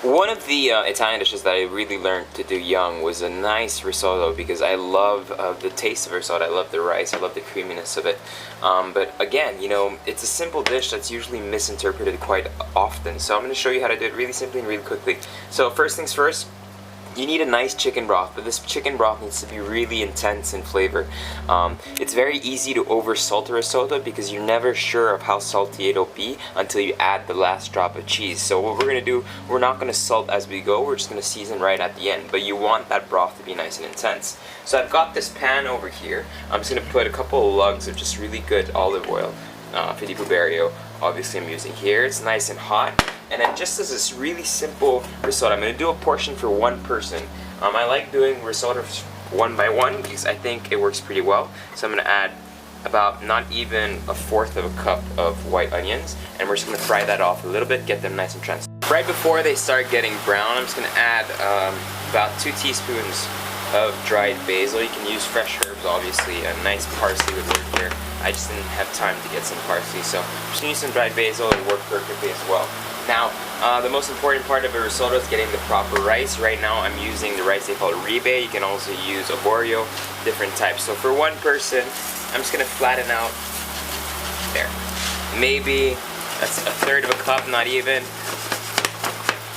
One of the Italian dishes that I really learned to do young was a nice risotto, because I love the taste of risotto. I love the rice, I love the creaminess of it. But again, you know, it's a simple dish that's usually misinterpreted quite often. So I'm going to show you how to do it really simply and really quickly. So first things first, you need a nice chicken broth, but this chicken broth needs to be really intense in flavor. It's very easy to over salt a risotto because you're never sure of how salty it'll be until you add the last drop of cheese. So what we're going to do, we're not going to salt as we go, we're just going to season right at the end, but you want that broth to be nice and intense. So I've got this pan over here. I'm just going to put a couple of lugs of just really good olive oil, Filippo Berrio, obviously I'm using here. It's nice and hot. And then just as this really simple risotto, I'm going to do a portion for one person. I like doing risotto one by one because I think it works pretty well. So I'm going to add about not even a fourth of a cup of white onions, and we're just going to fry that off a little bit, get them nice and transparent. Right before they start getting brown, I'm just going to add about 2 teaspoons of dried basil. You can use fresh herbs, obviously. A nice parsley would work here. I just didn't have time to get some parsley, so I'm just going to use some dried basil and work perfectly as well. Now, the most important part of a risotto is getting the proper rice. Right now I'm using the rice they call ribe. You can also use arborio, different types. So for one person, I'm just going to flatten out there. Maybe that's a third of a cup, not even. A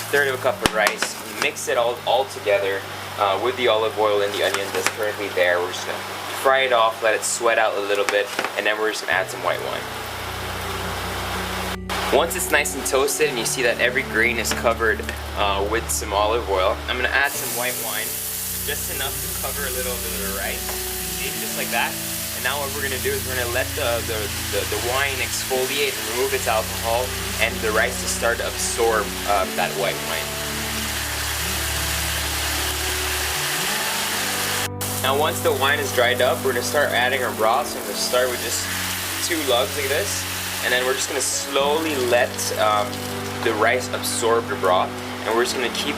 third of a cup of rice. Mix it all together with the olive oil and the onion that's currently there. We're just going to fry it off, let it sweat out a little bit, and then we're just going to add some white wine. Once it's nice and toasted and you see that every grain is covered with some olive oil, I'm going to add some white wine, just enough to cover a little bit of the rice. See, just like that. And now what we're going to do is we're going to let the wine exfoliate and remove its alcohol, and the rice to start to absorb that white wine. Now once the wine is dried up, we're going to start adding our broth. So I'm going to start with just 2 lugs like this. And then we're just going to slowly let the rice absorb the broth. And we're just going to keep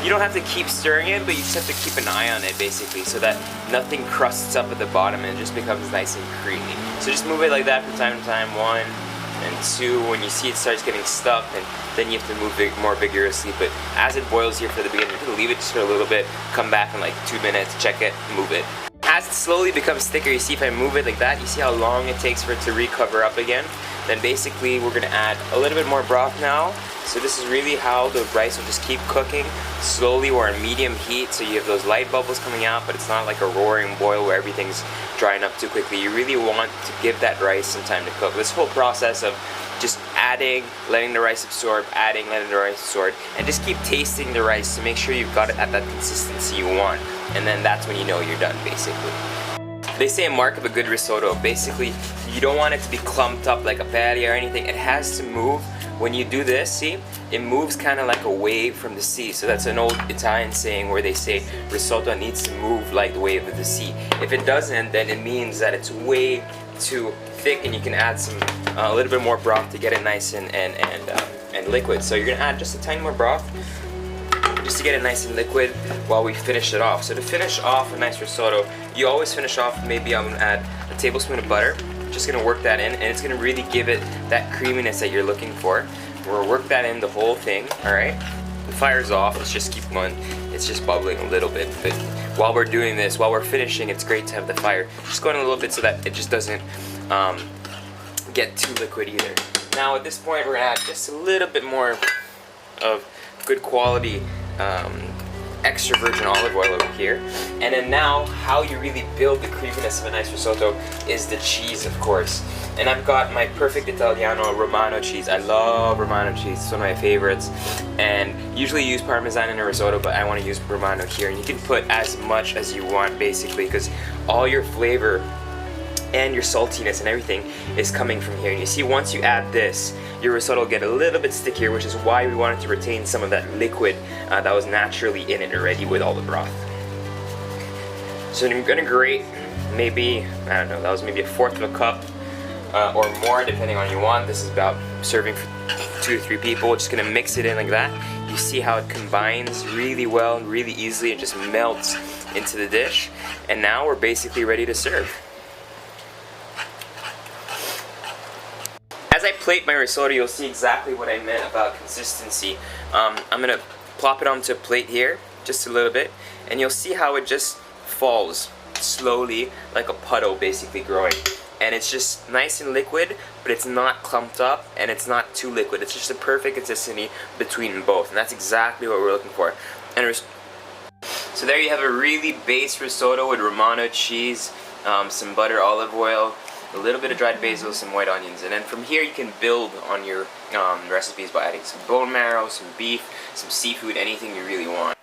you don't have to keep stirring it, but you just have to keep an eye on it basically, so that nothing crusts up at the bottom and it just becomes nice and creamy. So just move it like that from time to time, 1 and 2. When you see it starts getting stuck, and then you have to move it more vigorously. But as it boils here for the beginning, you can leave it just for a little bit, come back in like 2 minutes, check it, move it. As it slowly becomes thicker, you see if I move it like that, you see how long it takes for it to recover up again? Then basically we're going to add a little bit more broth now. So this is really how the rice will just keep cooking. Slowly, we're on medium heat, so you have those light bubbles coming out, but it's not like a roaring boil where everything's drying up too quickly. You really want to give that rice some time to cook. This whole process of just adding, letting the rice absorb, adding, letting the rice absorb, and just keep tasting the rice to make sure you've got it at that consistency you want. And then that's when you know you're done, basically. They say a mark of a good risotto, basically, you don't want it to be clumped up like a patty or anything. It has to move. When you do this, see, it moves kind of like a wave from the sea. So that's an old Italian saying where they say risotto needs to move like the wave of the sea. If it doesn't, then it means that it's way too thick, and you can add some a little bit more broth to get it nice and liquid. So you're gonna add just a tiny more broth, just to get it nice and liquid while we finish it off. So to finish off a nice risotto, you always finish off, maybe I'm gonna add a tablespoon of butter. Just gonna work that in, and it's gonna really give it that creaminess that you're looking for. We'll work that in the whole thing, alright? The fire's off, let's just keep going. It's just bubbling a little bit, but while we're doing this, while we're finishing, it's great to have the fire just going a little bit so that it just doesn't get too liquid either. Now at this point, we're gonna add just a little bit more of good quality extra virgin olive oil over here. And then now, how you really build the creaminess of a nice risotto is the cheese, of course. And I've got my perfect Italiano Romano cheese. I love Romano cheese, it's one of my favorites. And usually use Parmesan in a risotto, but I want to use Romano here. And you can put as much as you want, basically, because all your flavor and your saltiness and everything is coming from here. And you see, once you add this, your risotto will get a little bit stickier, which is why we wanted to retain some of that liquid that was naturally in it already with all the broth. So I'm gonna grate maybe, I don't know, that was maybe a fourth of a cup or more, depending on what you want. This is about serving for 2 to 3 people. Just gonna mix it in like that. You see how it combines really well, really easily. It just melts into the dish. And now we're basically ready to serve. As I plate my risotto, you'll see exactly what I meant about consistency. I'm gonna plop it onto a plate here, just a little bit, and you'll see how it just falls slowly like a puddle basically growing. And it's just nice and liquid, but it's not clumped up and it's not too liquid. It's just a perfect consistency between both, and that's exactly what we're looking for. And so there you have a really base risotto with Romano cheese, some butter, olive oil, a little bit of dried basil, some white onions, and then from here you can build on your recipes by adding some bone marrow, some beef, some seafood, anything you really want.